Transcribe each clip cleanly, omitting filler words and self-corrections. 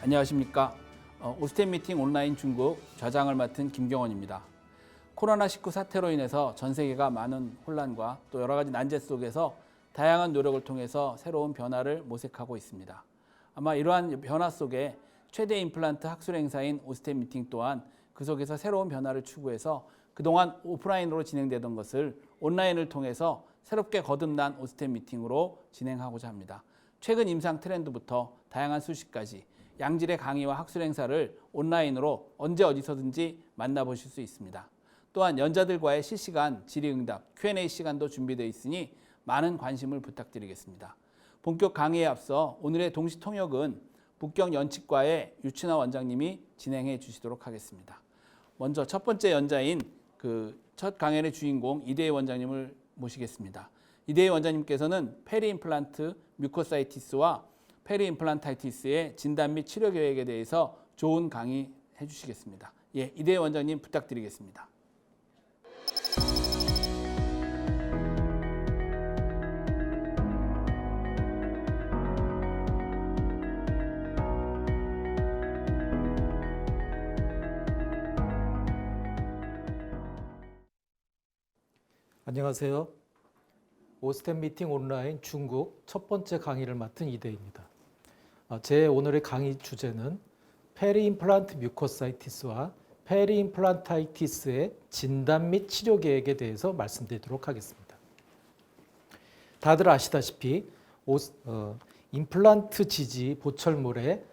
안녕하십니까. 오스템 미팅 온라인 중국 좌장을 맡은 김경원입니다. 코로나19 사태로 인해서 전 세계가 많은 혼란과 또 여러 가지 난제 속에서 다양한 노력을 통해서 새로운 변화를 모색하고 있습니다. 아마 이러한 변화 속에 최대 임플란트 학술 행사인 오스템 미팅 또한 그 속에서 새로운 변화를 추구해서 그동안 오프라인으로 진행되던 것을 온라인을 통해서 새롭게 거듭난 오스템 미팅으로 진행하고자 합니다. 최근 임상 트렌드부터 다양한 수식까지 양질의 강의와 학술 행사를 온라인으로 언제 어디서든지 만나보실 수 있습니다. 또한 연자들과의 실시간 질의응답, Q&A 시간도 준비되어 있으니 많은 관심을 부탁드리겠습니다. 본격 강의에 앞서 오늘의 동시 통역은 북경 연치과의 유춘하 원장님이 진행해 주시도록 하겠습니다. 먼저 첫 번째 연자인 첫 강연의 주인공 이대희 원장님을 모시겠습니다. 이대희 원장님께서는 페리임플란트 뮤코사이티스와 페리임플란타이티스의 진단 및 치료 계획에 대해서 좋은 강의 해주시겠습니다. 이대희 원장님 부탁드리겠습니다. 안녕하세요. 오스템 미팅 온라인 중국 첫 번째 강의를 맡은 이대희입니다. 제 오늘의 강의 주제는 페리임플란트 뮤코사이티스와 페리임플란타이티스의 진단 및 치료 계획에 대해서 말씀드리도록 하겠습니다. 다들 아시다시피 임플란트 지지 보철물의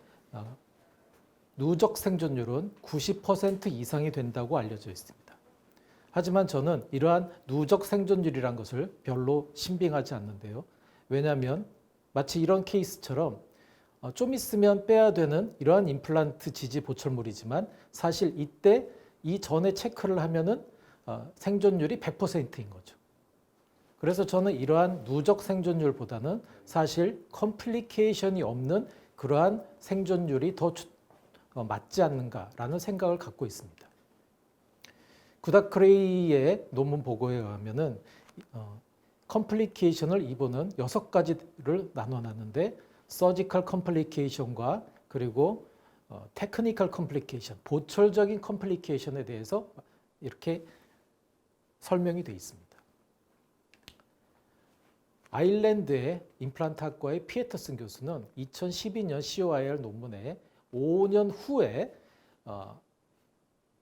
누적 생존율은 90% 이상이 된다고 알려져 있습니다. 하지만 저는 이러한 누적 생존율이란 것을 별로 신빙하지 않는데요. 왜냐하면 마치 이런 케이스처럼 좀 있으면 빼야 되는 이러한 임플란트 지지 보철물이지만 사실 이때 이전에 체크를 하면은 생존율이 100%인 거죠. 그래서 저는 이러한 누적 생존율보다는 사실 컴플리케이션이 없는 그러한 생존율이 더 맞지 않는가라는 생각을 갖고 있습니다. 구다크레이의 논문 보고에 의하면은 컴플리케이션을 이분은 6가지를 나눠놨는데 서지컬 컴플리케이션과 그리고 테크니컬 컴플리케이션, 보철적인 컴플리케이션에 대해서 이렇게 설명이 되어 있습니다. 아일랜드의 임플란트학과의 피에터슨 교수는 2012년 COIR 논문에 5년 후에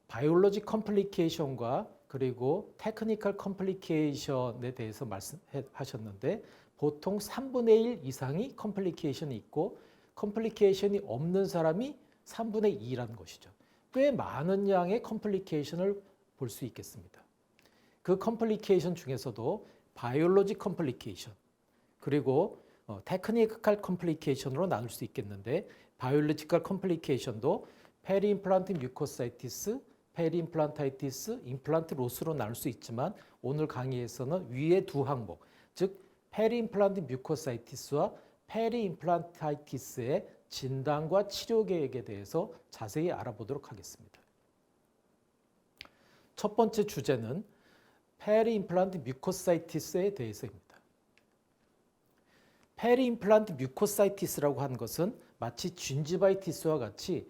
바이올로지 컴플리케이션과 그리고 테크니컬 컴플리케이션에 대해서 말씀하셨는데 보통 3분의 1 이상이 컴플리케이션이 있고 컴플리케이션이 없는 사람이 3분의 2라는 것이죠. 꽤 많은 양의 컴플리케이션을 볼 수 있겠습니다. 그 컴플리케이션 중에서도 바이올로지 컴플리케이션 그리고 테크니컬 컴플리케이션으로 나눌 수 있겠는데 바이올로지컬 컴플리케이션도 페리임플란트 뮤코사이티스, 페리임플란타이티스, 임플란트 로스로 나눌 수 있지만 오늘 강의에서는 위의 두 항목, 즉 페리임플란트 뮤코사이티스와 페리임플란타이티스의 진단과 치료 계획에 대해서 자세히 알아보도록 하겠습니다. 첫 번째 주제는 페리임플란트 뮤코사이티스에 대해서입니다. 페리임플란트 뮤코사이티스라고 하는 것은 마치 진지바이티스와 같이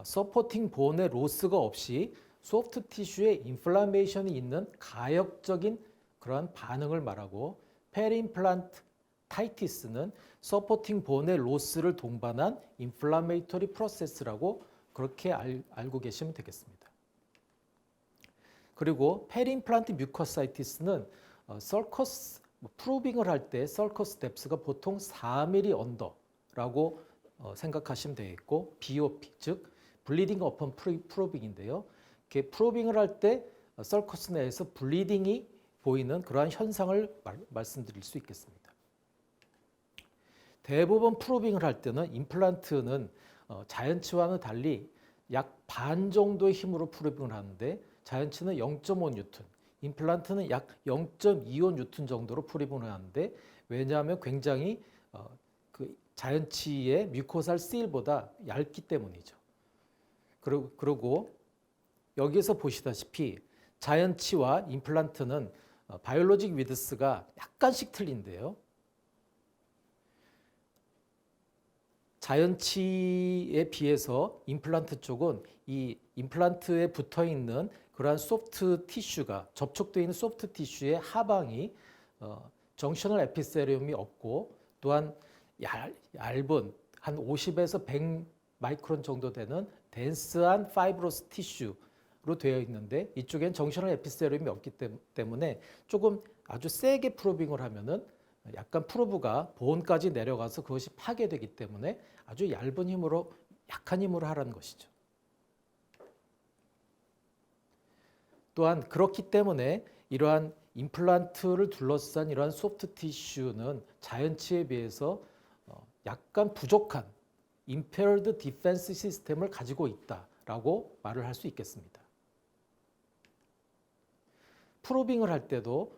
서포팅 본의 로스가 없이 소프트 티슈에 인플라메이션이 있는 가역적인 그러한 반응을 말하고 페리임플란타이티스는 서포팅 본의 로스를 동반한 인플라메이터리 프로세스라고 그렇게 알고 계시면 되겠습니다. 그리고 페리임플란트 뮤코사이티스는 서커스 프로빙을 할 때 서커스 뎁스가 보통 4mm 언더라고 생각하시면 되겠고 BOP 즉 블리딩 어폰 프로빙인데요. 프로빙을 할 때 서커스 내에서 블리딩이 보이는 그러한 현상을 말씀드릴 수 있겠습니다. 대부분 프로빙을 할 때는 임플란트는 자연치와는 달리 약 반 정도의 힘으로 프로빙을 하는데 자연치는 0.5N, 임플란트는 약 0.25N 정도로 프로빙을 하는데 왜냐하면 굉장히 자연치의 뮤코살 실보다 얇기 때문이죠. 그리고 여기서 보시다시피 자연치와 임플란트는 바이올로직 위드스가 약간씩 틀린데요. 자연치에 비해서 임플란트 쪽은 이 임플란트에 붙어 있는 그러한 소프트 티슈가 접촉되어 있는 소프트 티슈의 하방이 정셔널 에피세리움이 없고 또한 얇은 한 50에서 100 마이크론 정도 되는 덴스한 파이브로스 티슈로 되어 있는데 이쪽엔 정셔널 에피세리움이 없기 때문에 조금 아주 세게 프로빙을 하면은 약간 프로브가 보온까지 내려가서 그것이 파괴되기 때문에 아주 얇은 힘으로 약한 힘으로 하라는 것이죠. 또한 그렇기 때문에 이러한 임플란트를 둘러싼 이러한 소프트 티슈는 자연치에 비해서 약간 부족한 impaired defense 시스템을 가지고 있다라고 말을 할 수 있겠습니다. 프로빙을 할 때도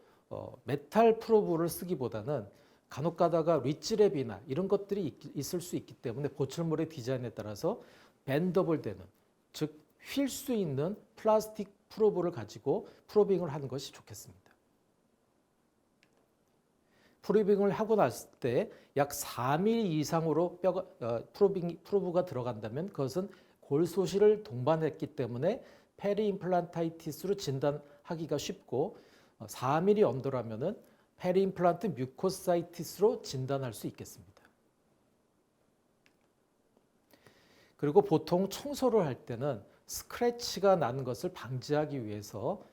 메탈 프로브를 쓰기보다는 간혹 가다가 리치랩이나 이런 것들이 있을 수 있기 때문에 보철물의 디자인에 따라서 밴더블 되는 즉 휠 수 있는 플라스틱 프로브를 가지고 프로빙을 하는 것이 좋겠습니다. 프로빙을 하고 났을 때 약 4mm 이상으로 프로브가 들어간다면 그것은 골소실을 동반했기 때문에 페리임플란타이티스로 진단하기가 쉽고 4mm 언더라면은 페리임플란트 뮤코사이티스로 진단할 수 있겠습니다. 그리고 보통 청소를 할 때는 스크래치가 나는 것을 방지하기 위해서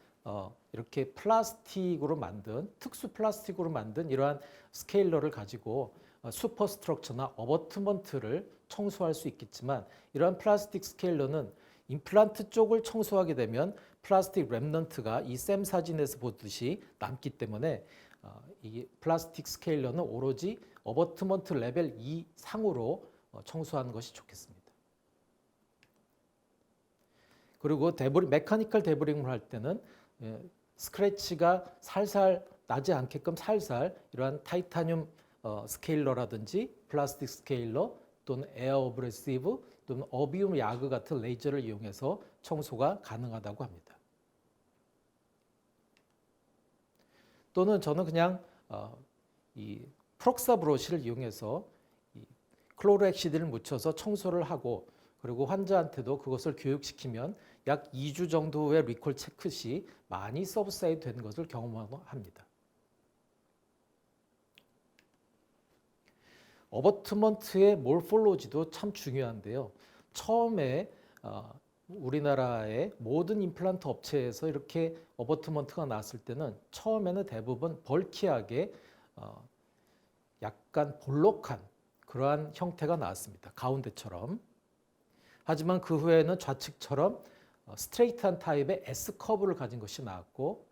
이렇게 플라스틱으로 만든 특수 플라스틱으로 만든 이러한 스케일러를 가지고 슈퍼스트럭처나 어버트먼트를 청소할 수 있겠지만 이러한 플라스틱 스케일러는 임플란트 쪽을 청소하게 되면 플라스틱 랩넌트가 이 샘 사진에서 보듯이 남기 때문에 이 플라스틱 스케일러는 오로지 어버트먼트 레벨 2 상으로 청소하는 것이 좋겠습니다. 그리고 메카니컬 데브링을 할 때는 스크래치가 살살 나지 않게끔 살살 이러한 타이타늄 스케일러라든지 플라스틱 스케일러 또는 에어 어브레시브 또는 어비움 야그 같은 레이저를 이용해서 청소가 가능하다고 합니다. 또는 저는 그냥 이 프록사 브러쉬를 이용해서 이 클로로엑시드를 묻혀서 청소를 하고 그리고 환자한테도 그것을 교육시키면 약 2주 정도의 리콜 체크 시 많이 서브사이드 되는 것을 경험합니다. 어버트먼트의 몰폴로지도 참 중요한데요. 처음에 우리나라의 모든 임플란트 업체에서 이렇게 어버트먼트가 나왔을 때는 처음에는 대부분 벌키하게 약간 볼록한 그러한 형태가 나왔습니다. 가운데처럼. 하지만 그 후에는 좌측처럼 스트레이트한 타입의 S커브를 가진 것이 나왔고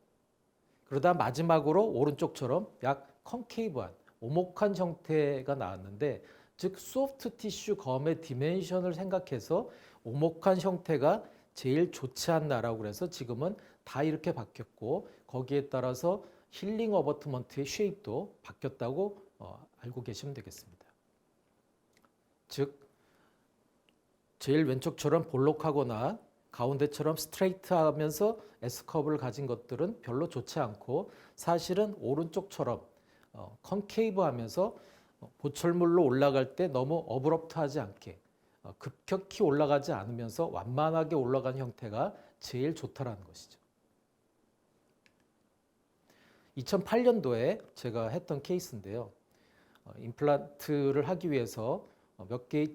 그러다 마지막으로 오른쪽처럼 약 컨케이브한 오목한 형태가 나왔는데 즉 소프트 티슈 검의 디멘션을 생각해서 오목한 형태가 제일 좋지 않나라고 그래서 지금은 다 이렇게 바뀌었고 거기에 따라서 힐링 어버트먼트의 쉐입도 바뀌었다고 알고 계시면 되겠습니다. 즉 제일 왼쪽처럼 볼록하거나 가운데처럼 스트레이트하면서 S커브를 가진 것들은 별로 좋지 않고 사실은 오른쪽처럼 컨케이브하면서 보철물로 올라갈 때 너무 어브럽트하지 않게 급격히 올라가지 않으면서 완만하게 올라간 형태가 제일 좋다라는 것이죠. 2008년도에 제가 했던 케이스인데요. 임플란트를 하기 위해서 몇 개의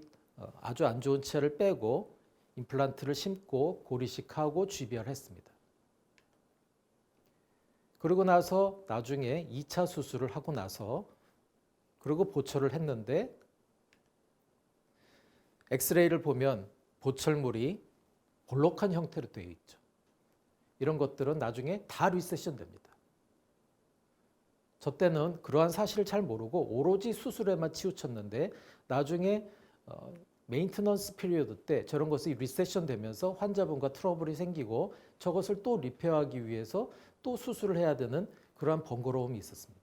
아주 안 좋은 치아를 빼고 임플란트를 심고 고리식하고 GBR했습니다. 그리고 나서 나중에 2차 수술을 하고 나서 그리고 보철을 했는데 엑스레이를 보면 보철물이 볼록한 형태로 되어 있죠. 이런 것들은 나중에 다 리세션 됩니다. 저 때는 그러한 사실을 잘 모르고 오로지 수술에만 치우쳤는데 나중에 메인테넌스 피리어드 때 저런 것이 리세션 되면서 환자분과 트러블이 생기고 저것을 또 리페어하기 위해서 또 수술을 해야 되는 그러한 번거로움이 있었습니다.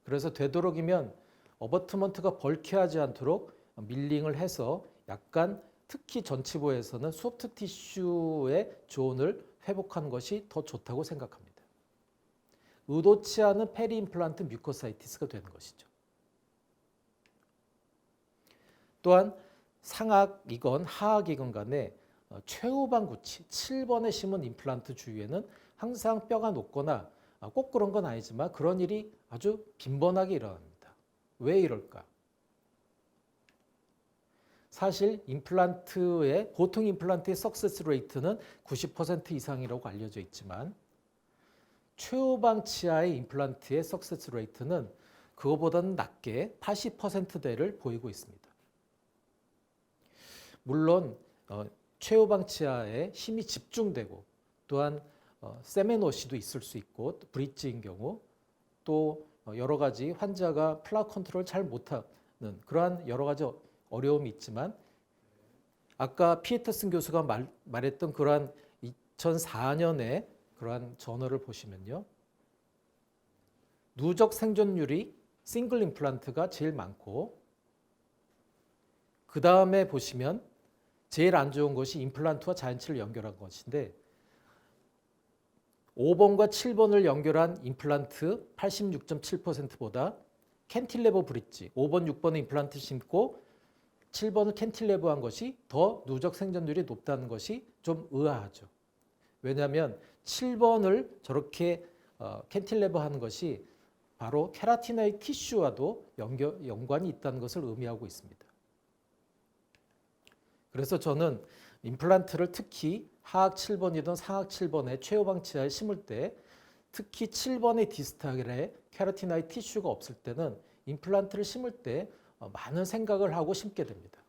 그래서 되도록이면 어버트먼트가 벌키하지 않도록 밀링을 해서 약간 특히 전치부에서는 소프트 티슈의 존을 회복하는 것이 더 좋다고 생각합니다. 의도치 않은 페리임플란트 뮤코사이티스가 되는 것이죠. 또한 상악이건 하악이건 간에 최후방 구치 7번에 심은 임플란트 주위에는 항상 뼈가 녹거나 꼭 그런 건 아니지만 그런 일이 아주 빈번하게 일어납니다. 왜 이럴까? 사실 보통 임플란트의 석세스 레이트는 90% 이상이라고 알려져 있지만 최후방 치아의 임플란트의 석세스 레이트는 그거보다는 낮게 80%대를 보이고 있습니다. 물론 최후방 치아에 힘이 집중되고 또한 세메노시도 있을 수 있고 브릿지인 경우 또 여러 가지 환자가 플라 컨트롤을 잘 못하는 그러한 여러 가지 어려움이 있지만 아까 피에터슨 교수가 말했던 그러한 2004년에 그러한 저널을 보시면요. 누적 생존율이 싱글 임플란트가 제일 많고 그 다음에 보시면 제일 안 좋은 것이 임플란트와 자연치를 연결한 것인데 5번과 7번을 연결한 임플란트 86.7%보다 캔틸레버 브릿지 5번, 6번의 임플란트 심고 7번을 캔틸레버한 것이 더 누적 생존율이 높다는 것이 좀 의아하죠. 왜냐하면 7번을 저렇게 캔틸레버하는 것이 바로 케라티나의 티슈와도 연관이 있다는 것을 의미하고 있습니다. 그래서 저는 임플란트를 특히 하악 7번이든 상악 7번에 최후방 치아에 심을 때 특히 7번의 디스탈에 케라티나의 티슈가 없을 때는 임플란트를 심을 때 많은 생각을 하고 심게 됩니다.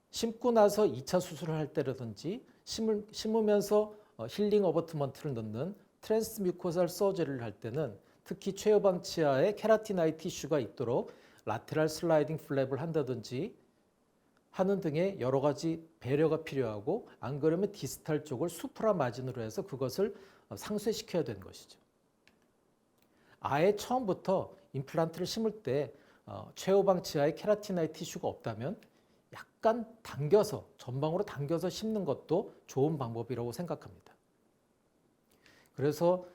심고 나서 2차 수술을 할 때라든지 심으면서 힐링 어버트먼트를 넣는 트랜스뮤코살 서저리를 할 때는 특히 최후방 치아에 케라티나의 티슈가 있도록 라테랄 슬라이딩 플랩을 한다든지 하는 등의 여러 가지 배려가 필요하고 안 그러면 디스탈 쪽을 수프라 마진으로 해서 그것을 상쇄시켜야 되는 것이죠. 아예 처음부터 임플란트를 심을 때 최후방 치아에 케라티나의 티슈가 없다면 약간 당겨서 전방으로 당겨서 심는 것도 좋은 방법이라고 생각합니다. 그래서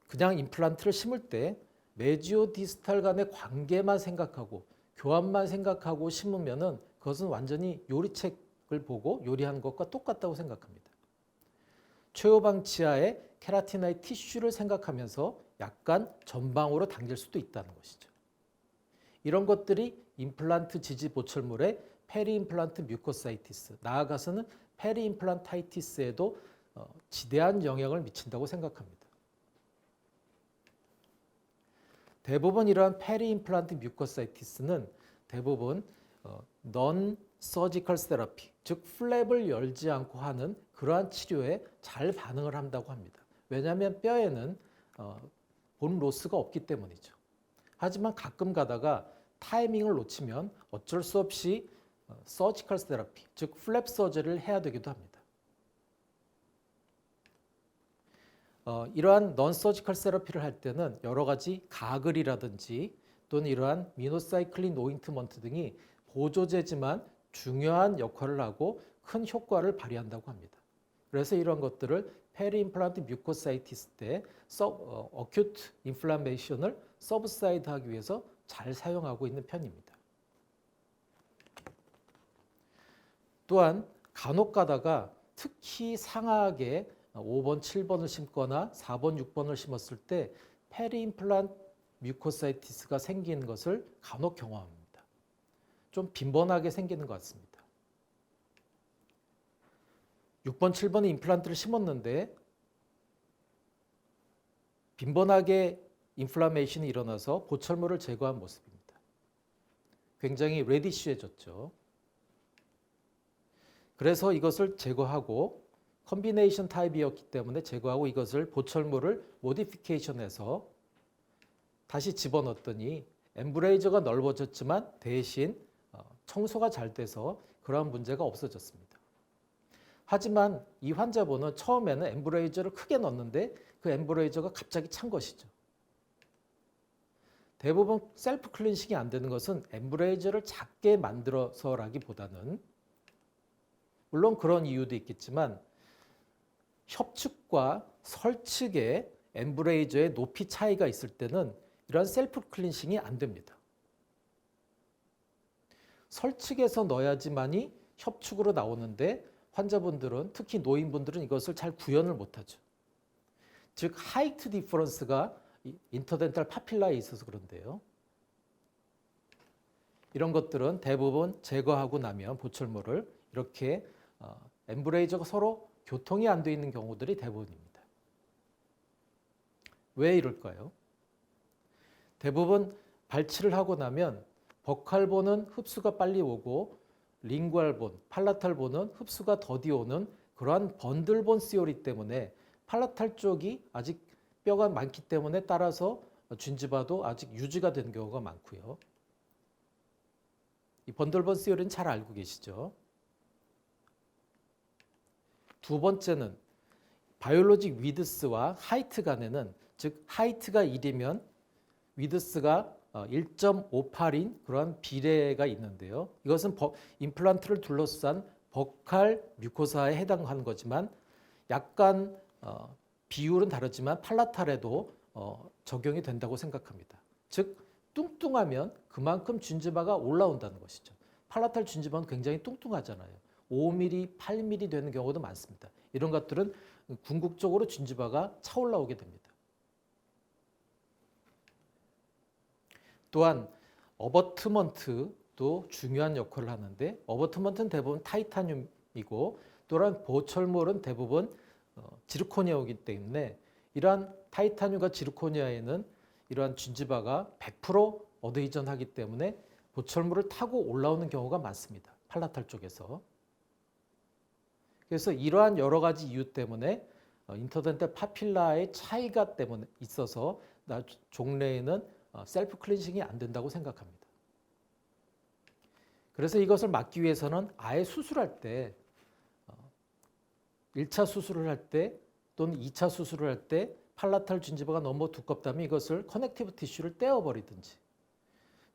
그냥 임플란트를 심을 때 메지오 디스탈 간의 관계만 생각하고 교환만 생각하고 심으면은 그것은 완전히 요리책을 보고 요리하는 것과 똑같다고 생각합니다. 최후방 치아에 케라티나의 티슈를 생각하면서 약간 전방으로 당길 수도 있다는 것이죠. 이런 것들이 임플란트 지지 보철물의 페리임플란트 뮤코사이티스, 나아가서는 페리임플란타이티스에도 지대한 영향을 미친다고 생각합니다. 대부분 이러한 페리임플란트 뮤코사이티스는 대부분 넌 서지컬 세라피, 즉 플랩을 열지 않고 하는 그러한 치료에 잘 반응을 한다고 합니다. 왜냐하면 뼈에는 본 로스가 없기 때문이죠. 하지만 가끔 가다가 타이밍을 놓치면 어쩔 수 없이 서지컬 세라피, 즉 플랩 서저리를 해야 되기도 합니다. 이러한 넌 서지컬 세라피를 할 때는 여러 가지 가글이라든지 또는 이러한 미노사이클린 오인트먼트 등이 보조제지만 중요한 역할을 하고 큰 효과를 발휘한다고 합니다. 그래서 이런 것들을 페리임플란트 뮤코사이티스 때 어큐트 인플라메이션을 서브사이드 하기 위해서 잘 사용하고 있는 편입니다. 또한 간혹 가다가 특히 상하게 5번, 7번을 심거나 4번, 6번을 심었을 때 페리임플란트 뮤코사이티스가 생기는 것을 간혹 경험합니다. 좀 빈번하게 생기는 것 같습니다. 6번, 7번에 임플란트를 심었는데 빈번하게 인플라메이션이 일어나서 보철물을 제거한 모습입니다. 굉장히 레디쉬해졌죠. 그래서 이것을 제거하고 컨비네이션 타입이었기 때문에 제거하고 이것을 보철물을 모디피케이션해서 다시 집어넣었더니 엠브레이저가 넓어졌지만 대신 청소가 잘 돼서 그러한 문제가 없어졌습니다. 하지만 이 환자분은 처음에는 엠브레이저를 크게 넣었는데 그 엠브레이저가 갑자기 찬 것이죠. 대부분 셀프 클린싱이 안 되는 것은 엠브레이저를 작게 만들어서라기보다는 물론 그런 이유도 있겠지만 협측과 설측의 엠브레이저의 높이 차이가 있을 때는 이러한 셀프 클린싱이 안 됩니다. 설측해서 넣어야지만이 협축으로 나오는데 환자분들은 특히 노인분들은 이것을 잘 구현을 못하죠. 즉 하이트 디퍼런스가 인터덴탈 파필라에 있어서 그런데요. 이런 것들은 대부분 제거하고 나면 보철물을 이렇게 엠브레이저가 서로 교통이 안 돼 있는 경우들이 대부분입니다. 왜 이럴까요? 대부분 발치를 하고 나면 버칼본은 흡수가 빨리 오고 링구알본, 팔라탈본은 흡수가 더디 오는 그러한 번들본 시오리 때문에 팔라탈 쪽이 아직 뼈가 많기 때문에 따라서 준지바도 아직 유지가 되는 경우가 많고요. 이 번들본 시오리는 잘 알고 계시죠? 두 번째는 바이올로직 위드스와 하이트 간에는 즉 하이트가 1이면 위드스가 1.58인 그러한 비례가 있는데요. 이것은 임플란트를 둘러싼 버칼 뮤코사에 해당하는 거지만 약간 비율은 다르지만 팔라탈에도 적용이 된다고 생각합니다. 즉 뚱뚱하면 그만큼 준지바가 올라온다는 것이죠. 팔라탈 준지바는 굉장히 뚱뚱하잖아요. 5mm, 8mm 되는 경우도 많습니다. 이런 것들은 궁극적으로 준지바가 차올라오게 됩니다. 또한 어버트먼트도 중요한 역할을 하는데 어버트먼트는 대부분 타이타늄이고 또한 보철물은 대부분 지르코니아이기 때문에 이러한 타이타늄과 지르코니아에는 이러한 준지바가 100% 어드이전하기 때문에 보철물을 타고 올라오는 경우가 많습니다. 팔라탈 쪽에서. 그래서 이러한 여러 가지 이유 때문에 인터덴탈 파필라의 차이가 때문에 있어서 종래에는 셀프 클렌징이 안 된다고 생각합니다. 그래서 이것을 막기 위해서는 아예 수술할 때 1차 수술을 할 때 또는 2차 수술을 할 때 팔라탈 준지바가 너무 두껍다면 이것을 커넥티브 티슈를 떼어버리든지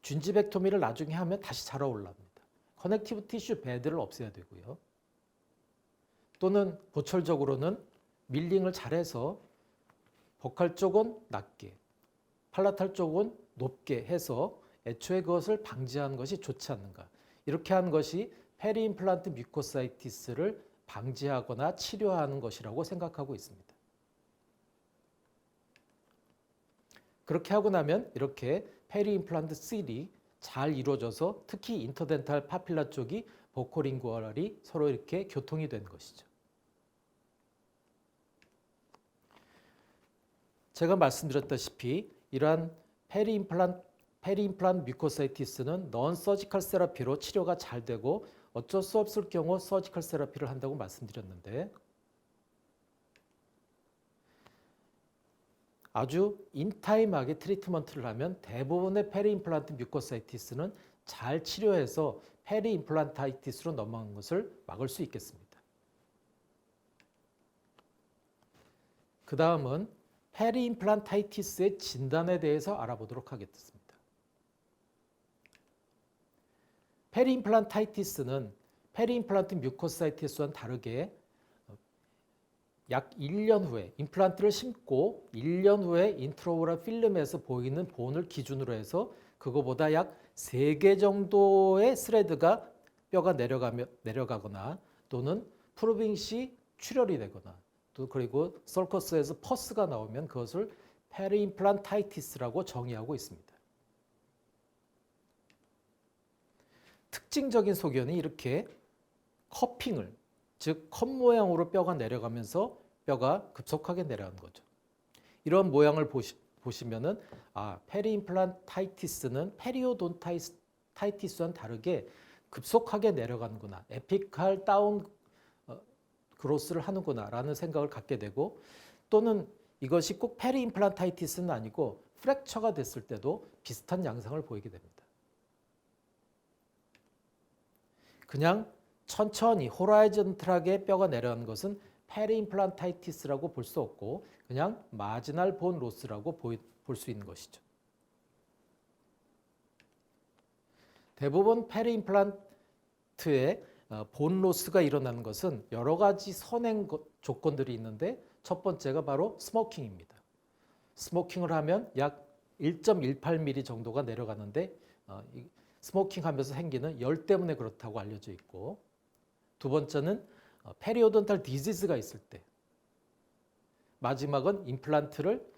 준지백토미를 나중에 하면 다시 자라 올라옵니다. 커넥티브 티슈 배드를 없애야 되고요. 또는 보철적으로는 밀링을 잘해서 버칼 쪽은 낮게 팔라탈 쪽은 높게 해서 애초에 그것을 방지하는 것이 좋지 않는가. 이렇게 하는 것이 페리임플란트 뮤코사이티스를 방지하거나 치료하는 것이라고 생각하고 있습니다. 그렇게 하고 나면 이렇게 페리임플란트 실이 잘 이루어져서 특히 인터덴탈 파필라 쪽이 보코링구얼이 서로 이렇게 교통이 된 것이죠. 제가 말씀드렸다시피 이러한 페리임플란트 뮤코사이티스는 넌 서지컬 세라피로 치료가 잘 되고 어쩔 수 없을 경우 서지컬 세라피를 한다고 말씀드렸는데 아주 인타임하게 트리트먼트를 하면 대부분의 페리임플란트 뮤코사이티스는 잘 치료해서 페리임플란타이티스로 넘어가는 것을 막을 수 있겠습니다. 그 다음은 페리임플란타이티스의 진단에 대해서 알아보도록 하겠습니다. 페리임플란타이티스는 페리임플란트 뮤코사이티스와는 다르게 약 1년 후에 임플란트를 심고 1년 후에 인트라오럴 필름에서 보이는 본을 기준으로 해서 그거보다 약 3개 정도의 스레드가 뼈가 내려가거나 또는 프로빙시 출혈이 되거나 또 그리고 설커스에서 퍼스가 나오면 그것을 페리임플란타이티스라고 정의하고 있습니다. 특징적인 소견이 이렇게 커핑을 즉 컵 모양으로 뼈가 내려가면서 뼈가 급속하게 내려가는 거죠. 이런 모양을 보시면은 페리임플란타이티스는 페리오돈타이티스와는 다르게 급속하게 내려가는구나. 에피칼 다운 그로스를 하는구나 라는 생각을 갖게 되고 또는 이것이 꼭 페리임플란타이티스는 아니고 프랙처가 됐을 때도 비슷한 양상을 보이게 됩니다. 그냥 천천히 호라이즌탈하게 뼈가 내려가는 것은 페리임플란타이티스라고 볼 수 없고 그냥 마지널 본 로스라고 볼 수 있는 것이죠. 대부분 페리임플란트의 본 로스가 일어나는 것은 여러 가지 선행 조건들이 있는데 첫 번째가 바로 스모킹입니다. 스모킹을 하면 약 1.18mm 정도가 내려가는데 스모킹하면서 생기는 열 때문에 그렇다고 알려져 있고, 두 번째는 페리오돈탈 디지즈가 있을 때, 마지막은 임플란트를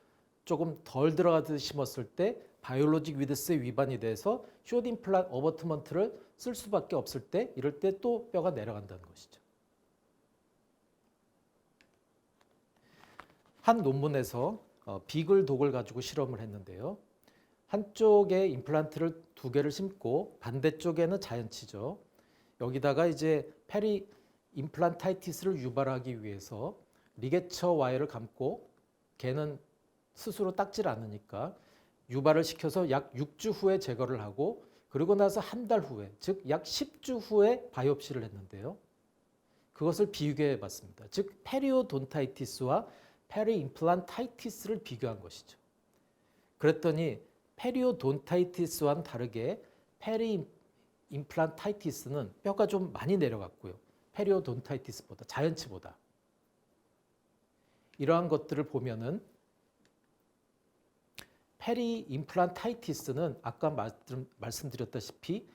조금 덜 들어가듯이 심었을 때 바이올로직 위드스에 위반이 돼서 숏 임플란트 어버트먼트를 쓸 수밖에 없을 때, 이럴 때 또 뼈가 내려간다는 것이죠. 한 논문에서 비글 독을 가지고 실험을 했는데요. 한쪽에 임플란트를 2개를 심고 반대쪽에는 자연치죠. 여기다가 이제 페리 임플란타이티스를 유발하기 위해서 리게처 와이어를 감고, 걔는 스스로 닦질 않으니까 유발을 시켜서 약 6주 후에 제거를 하고, 그리고 나서 한 달 후에, 즉 약 10주 후에 바이옵시를 했는데요. 그것을 비교해 봤습니다. 즉 페리오돈타이티스와 페리임플란타이티스를 비교한 것이죠. 그랬더니 페리오돈타이티스와는 다르게 페리임플란타이티스는 뼈가 좀 많이 내려갔고요. 페리오돈타이티스보다, 자연치보다. 이러한 것들을 보면은 페리임플란타이티스는 아까 말씀드렸다시피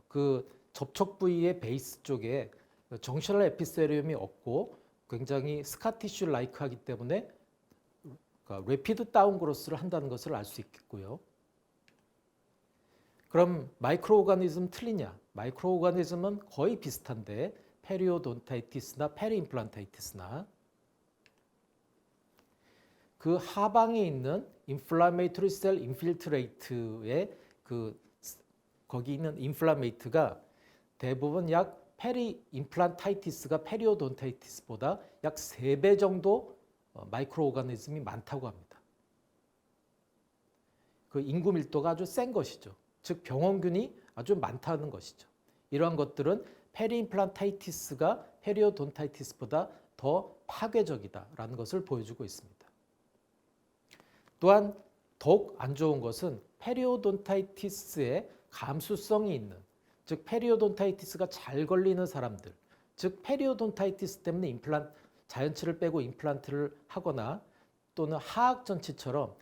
그 접촉 부위의 베이스 쪽에 정셔널 에피세리움이 없고 굉장히 스카티슈 라이크하기 때문에 레피드 다운 그로스를 한다는 것을 알 수 있겠고요. 그럼 마이크로 오가니즘 틀리냐? 마이크로 오가니즘은 거의 비슷한데, 페리오돈타이티스나 페리임플란타이티스나 그 하방에 있는 인플라메이토리 셀 인필트레이트의 거기 있는 인플라메이트가 대부분 약 페리임플란타이티스가 페리오돈타이티스보다 약 3배 정도 마이크로 오가니즘이 많다고 합니다. 그 인구 밀도가 아주 센 것이죠. 즉 병원균이 아주 많다는 것이죠. 이러한 것들은 페리임플란타이티스가 페리오돈타이티스보다 더 파괴적이다라는 것을 보여주고 있습니다. 또한 더욱 안 좋은 것은 페리오돈타이티스의 감수성이 있는, 즉 페리오돈타이티스가 잘 걸리는 사람들, 즉 페리오돈타이티스 때문에 자연치를 빼고 임플란트를 하거나 또는 하악전치처럼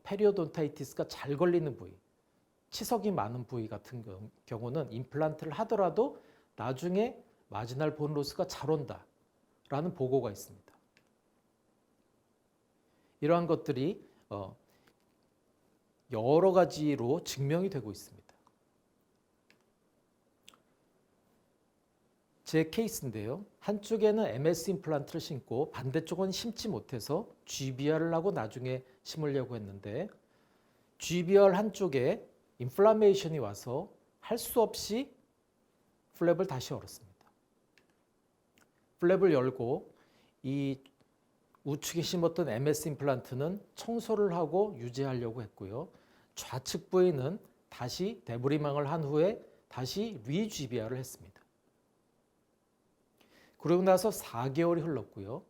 페리오돈타이티스가 잘 걸리는 부위, 치석이 많은 부위 같은 경우는 임플란트를 하더라도 나중에 마지날 본 로스가 잘 온다라는 보고가 있습니다. 이러한 것들이 여러 가지로 증명이 되고 있습니다. 제 케이스인데요. 한쪽에는 MS 임플란트를 심고 반대쪽은 심지 못해서 GBR을 하고 나중에 심으려고 했는데, GBR 한쪽에 인플라메이션이 와서 할 수 없이 플랩을 다시 열었습니다. 플랩을 열고 이 우측에 심었던 MS 임플란트는 청소를 하고 유지하려고 했고요. 좌측 부위는 다시 데브리망을 한 후에 다시 GBR을 했습니다. 그러고 나서 4개월이 흘렀고요.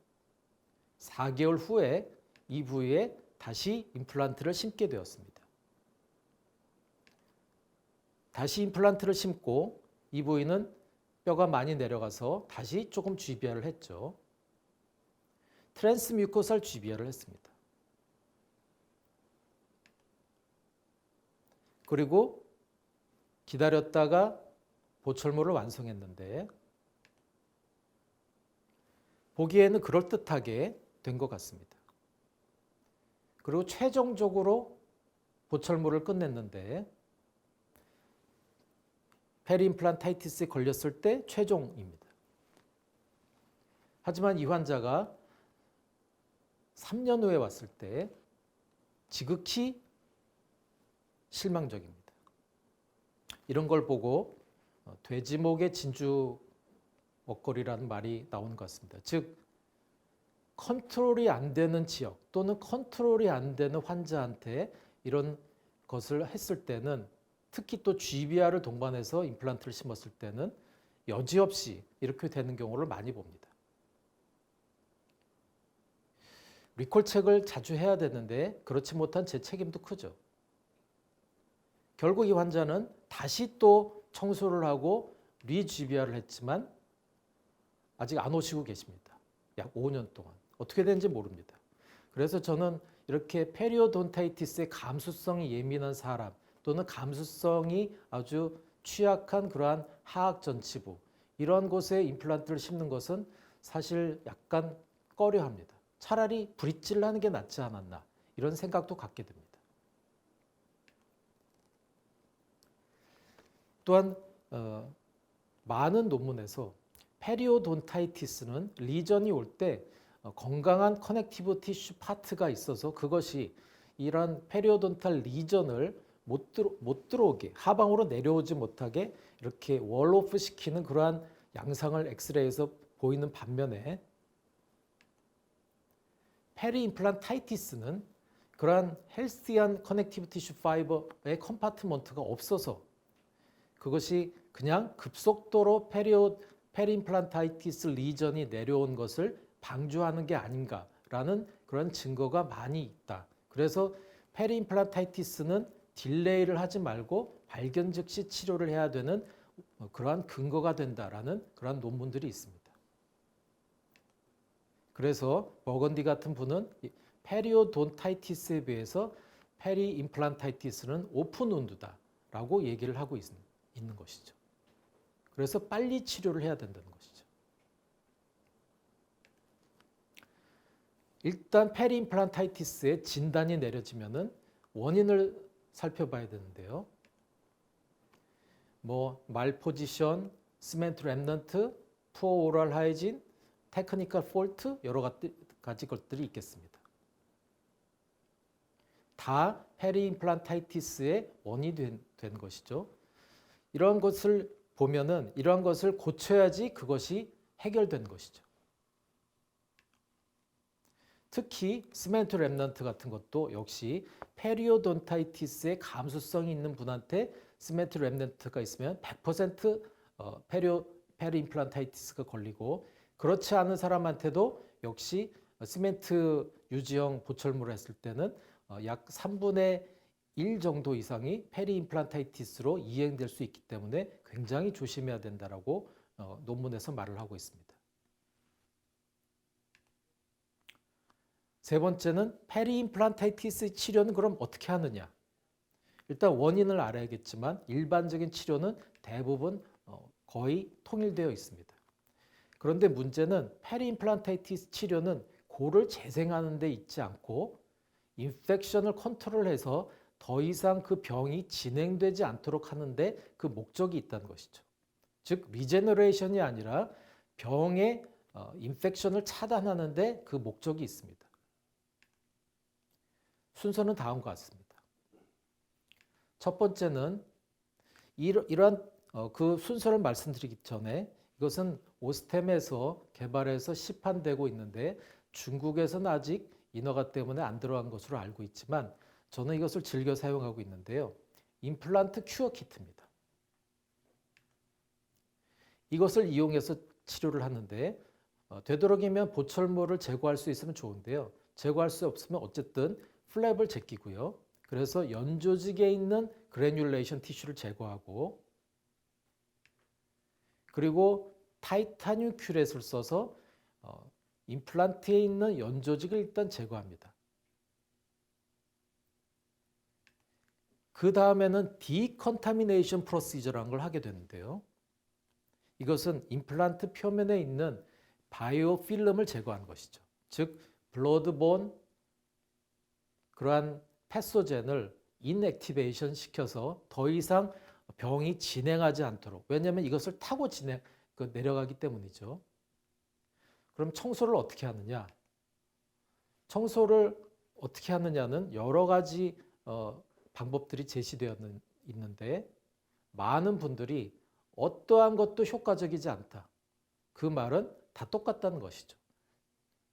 4개월 후에 이 부위에 다시 임플란트를 심게 되었습니다. 다시 임플란트를 심고 이 부위는 뼈가 많이 내려가서 다시 조금 GBR을 했죠. 트랜스뮤코살 GBR을 했습니다. 그리고 기다렸다가 보철모를 완성했는데 보기에는 그럴듯하게 된 것 같습니다. 그리고 최종적으로 보철모를 끝냈는데 페리임플란타이티스에 걸렸을 때 최종입니다. 하지만 이 환자가 3년 후에 왔을 때 지극히 실망적입니다. 이런 걸 보고 돼지목의 진주 먹거리라는 말이 나오는 것 같습니다. 즉 컨트롤이 안 되는 지역 또는 컨트롤이 안 되는 환자한테 이런 것을 했을 때는, 특히 또 GBR을 동반해서 임플란트를 심었을 때는 여지없이 이렇게 되는 경우를 많이 봅니다. 리콜책을 자주 해야 되는데 그렇지 못한 제 책임도 크죠. 결국 이 환자는 다시 또 청소를 하고 GBR을 했지만 아직 안 오시고 계십니다. 약 5년 동안. 어떻게 되는지 모릅니다. 그래서 저는 이렇게 페리오돈타이티스의 감수성이 예민한 사람, 또는 감수성이 아주 취약한 그러한 하악 전치부 이런 곳에 임플란트를 심는 것은 사실 약간 꺼려합니다. 차라리 브릿지를 하는 게 낫지 않았나 이런 생각도 갖게 됩니다. 또한 많은 논문에서 페리오돈타이티스는 리전이 올 때 건강한 커넥티브 티슈 파트가 있어서 그것이 이런 페리오돈탈 리전을 못 들어오게 하방으로 내려오지 못하게 이렇게 월오프 시키는 그러한 양상을 엑스레이에서 보이는 반면에 페리임플란타이티스는 그러한 헬스티한 커넥티브 티슈 파이버의 컴파트먼트가 없어서 그것이 그냥 급속도로 페리임플란타이티스 리전이 내려온 것을 방조하는 게 아닌가라는 그런 증거가 많이 있다. 그래서 페리임플란타이티스는 딜레이를 하지 말고 발견 즉시 치료를 해야 되는 그러한 근거가 된다라는 그러한 논문들이 있습니다. 그래서 버건디 같은 분은 페리오돈타이티스에 비해서 페리임플란타이티스는 오픈 운드다라고 얘기를 하고 있는 것이죠. 그래서 빨리 치료를 해야 된다는 것이죠. 일단 페리임플란타이티스의 진단이 내려지면은 원인을 살펴봐야 되는데요. 말포지션, 시멘트 랩넌트, 푸어 오럴 하이진, 테크니컬 폴트 여러 가지 것들이 있겠습니다. 다 페리임플란타이티스의 원인이 된 것이죠. 이런 것을 보면은 이러한 것을 고쳐야지 그것이 해결된 것이죠. 특히 시멘트 랩넌트 같은 것도 역시 페리오돈타이티스의 감수성이 있는 분한테 시멘트 랩넌트가 있으면 100% 페리임플란타이티스가 걸리고 그렇지 않은 사람한테도 역시 시멘트 유지형 보철물을 했을 때는 약 3분의 1 정도 이상이 페리임플란타이티스로 이행될 수 있기 때문에 굉장히 조심해야 된다라고 논문에서 말을 하고 있습니다. 세 번째는 페리임플란타이티스 치료는 그럼 어떻게 하느냐? 일단 원인을 알아야겠지만 일반적인 치료는 대부분 거의 통일되어 있습니다. 그런데 문제는 페리임플란타이티스 치료는 고를 재생하는 데 있지 않고 인펙션을 컨트롤해서 더 이상 그 병이 진행되지 않도록 하는데 그 목적이 있다는 것이죠. 즉 리제너레이션이 아니라 병의 인펙션을 차단하는데 그 목적이 있습니다. 순서는 다음과 같습니다. 첫 번째는 이러한 그 순서를 말씀드리기 전에 이것은 오스템에서 개발해서 시판되고 있는데 중국에서는 아직 인허가 때문에 안 들어간 것으로 알고 있지만 저는 이것을 즐겨 사용하고 있는데요. 임플란트 큐어 키트입니다. 이것을 이용해서 치료를 하는데 되도록이면 보철물을 제거할 수 있으면 좋은데요. 제거할 수 없으면 어쨌든 플랩을 제끼고요. 그래서 연조직에 있는 그래뉼레이션 티슈를 제거하고 그리고 타이타늄 큐렛을 써서 임플란트에 있는 연조직을 일단 제거합니다. 그 다음에는 디컨타미네이션 프로시저라는 걸 하게 되는데요. 이것은 임플란트 표면에 있는 바이오 필름을 제거하는 것이죠. 즉 블러드본 그러한 패소젠을 인액티베이션 시켜서 더 이상 병이 진행하지 않도록, 왜냐하면 이것을 타고 내려가기 때문이죠. 그럼 청소를 어떻게 하느냐? 청소를 어떻게 하느냐는 여러 가지 방법들이 제시되어 있는데 많은 분들이 어떠한 것도 효과적이지 않다. 그 말은 다 똑같다는 것이죠.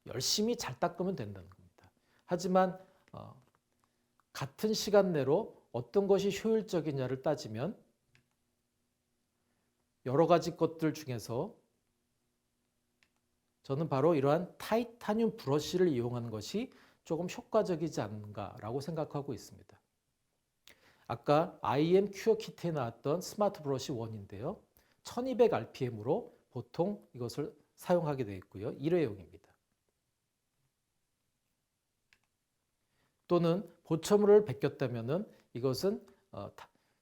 열심히 잘 닦으면 된다는 겁니다. 하지만 같은 시간 내로 어떤 것이 효율적이냐를 따지면 여러 가지 것들 중에서 저는 바로 이러한 타이타늄 브러쉬를 이용하는 것이 조금 효과적이지 않은가라고 생각하고 있습니다. 아까 IM 큐어 키트에 나왔던 스마트 브러쉬 1인데요. 1200rpm으로 보통 이것을 사용하게 되어 있고요. 일회용입니다. 또는 보철물을 벗겼다면 이것은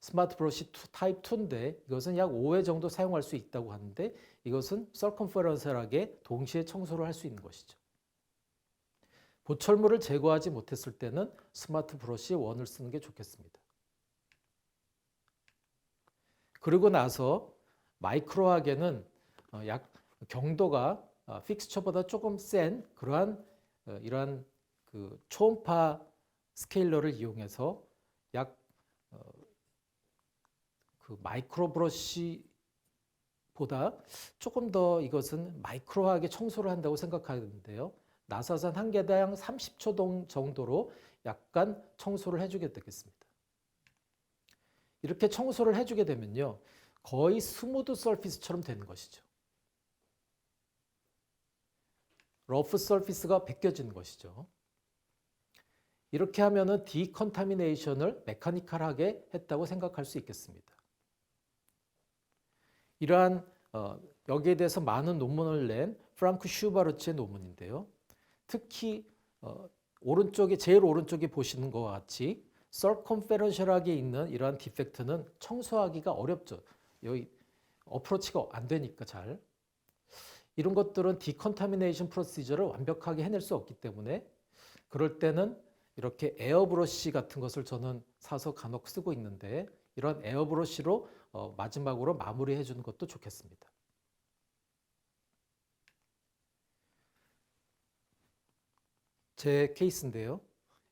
스마트 브러쉬 타입 2인데 이것은 약 5회 정도 사용할 수 있다고 하는데 이것은 서컴퍼런셜하게 동시에 청소를 할 수 있는 것이죠. 보철물을 제거하지 못했을 때는 스마트 브러쉬 1을 쓰는 게 좋겠습니다. 그리고 나서 마이크로하게는 약 경도가 픽스처보다 조금 센 그러한 이러한 그 초음파 스케일러를 이용해서 약 그 마이크로 브러쉬보다 조금 더 이것은 마이크로하게 청소를 한다고 생각하는데요. 나사산 한 개당 30초 정도로 약간 청소를 해주게 되겠습니다. 이렇게 청소를 해주게 되면요, 거의 스무드 서피스처럼 되는 것이죠. 러프 서피스가 벗겨지는 것이죠. 이렇게 하면은 디컨타미네이션을 메카니컬하게 했다고 생각할 수 있겠습니다. 이러한 여기에 대해서 많은 논문을 낸 프랑크 슈바르츠의 논문인데요. 특히 오른쪽에 제일 오른쪽에 보시는 것과 같이 서컴페런셜하게 있는 이러한 디펙트는 청소하기가 어렵죠. 여기 어프로치가 안 되니까 잘. 이런 것들은 디컨타미네이션 프로시저를 완벽하게 해낼 수 없기 때문에 그럴 때는 이렇게 에어브러쉬 같은 것을 저는 사서 간혹 쓰고 있는데 이런 에어브러쉬로 마지막으로 마무리해 주는 것도 좋겠습니다. 제 케이스인데요.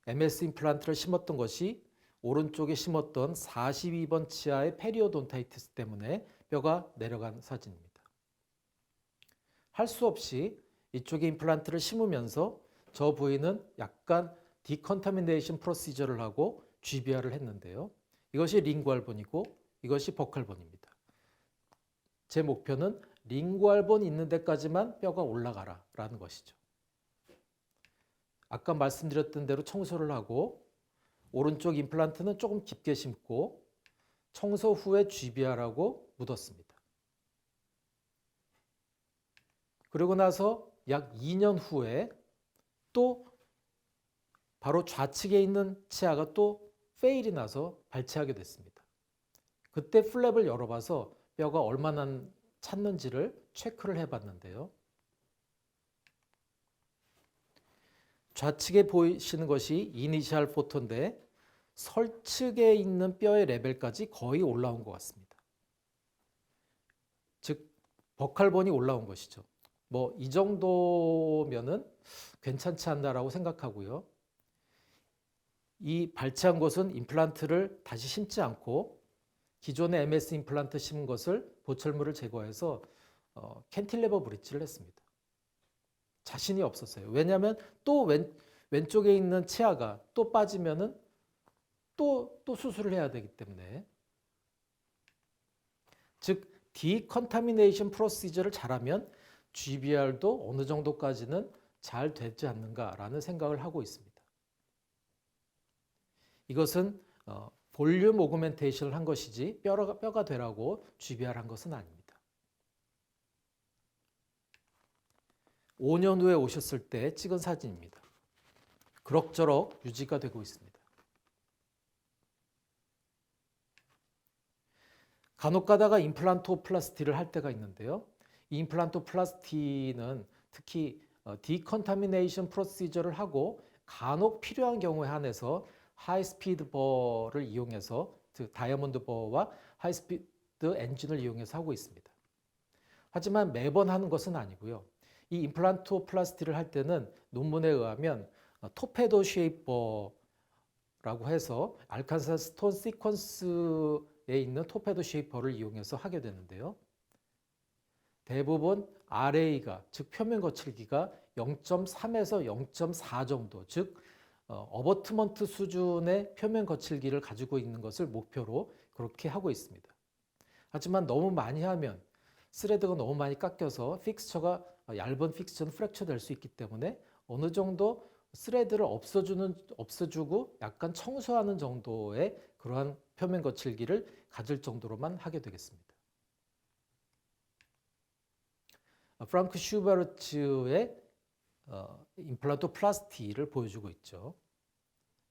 MS 임플란트를 심었던 것이 오른쪽에 심었던 42번 치아의 페리오돈타이티스 때문에 뼈가 내려간 사진입니다. 할 수 없이 이쪽에 임플란트를 심으면서 저 부위는 약간 디컨타미네이션 프로시저를 하고 GBR을 했는데요. 이것이 링구알본이고 이것이 버칼본입니다. 제 목표는 링구알본 있는 데까지만 뼈가 올라가라 라는 것이죠. 아까 말씀드렸던 대로 청소를 하고 오른쪽 임플란트는 조금 깊게 심고 청소 후에 GBR하고 묻었습니다. 그리고 나서 약 2년 후에 또 바로 좌측에 있는 치아가 또 페일이 나서 발치하게 됐습니다. 그때 플랩을 열어봐서 뼈가 얼마나 찼는지를 체크를 해봤는데요. 좌측에 보이시는 것이 이니셜 포토인데 설측에 있는 뼈의 레벨까지 거의 올라온 것 같습니다. 즉 버칼본이 올라온 것이죠. 뭐 이 정도면은 괜찮지 않나라고 생각하고요. 이 발치한 것은 임플란트를 다시 심지 않고 기존의 MS 임플란트 심은 것을 보철물을 제거해서 캔틸레버 브릿지를 했습니다. 자신이 없었어요. 왜냐하면 또 왼쪽에 있는 치아가 또 빠지면은 또 수술을 해야 되기 때문에 즉 디컨타미네이션 프로시저를 잘하면 GBR도 어느 정도까지는 잘 되지 않는가라는 생각을 하고 있습니다. 이것은 볼륨 오그멘테이션을 한 것이지 뼈가 되라고 GBR 한 것은 아닙니다. 5년 후에 오셨을 때 찍은 사진입니다. 그럭저럭 유지가 되고 있습니다. 간혹 가다가 임플란토플라스티를 할 때가 있는데요. 이 임플란토플라스티는 특히 디컨타미네이션 프로시저를 하고 간혹 필요한 경우에 한해서 하이스피드 버를 이용해서 다이아몬드 버와 하이스피드 엔진을 이용해서 하고 있습니다. 하지만 매번 하는 것은 아니고요. 이 임플란토플라스티를 할 때는 논문에 의하면 토페도 쉐이퍼라고 해서 알칸사 스톤 시퀀스에 있는 토페도 쉐이퍼를 이용해서 하게 되는데요. 대부분 RA가 즉 표면 거칠기가 0.3에서 0.4 정도 즉 어버트먼트 수준의 표면 거칠기를 가지고 있는 것을 목표로 그렇게 하고 있습니다. 하지만 너무 많이 하면 스레드가 너무 많이 깎여서 픽스처가 얇은 픽스처는 프랙처 될 수 있기 때문에 어느 정도 스레드를 없애주고 약간 청소하는 정도의 그러한 표면 거칠기를 가질 정도로만 하게 되겠습니다. 프랑크 슈바르츠의 임플란토플라스티를 보여주고 있죠.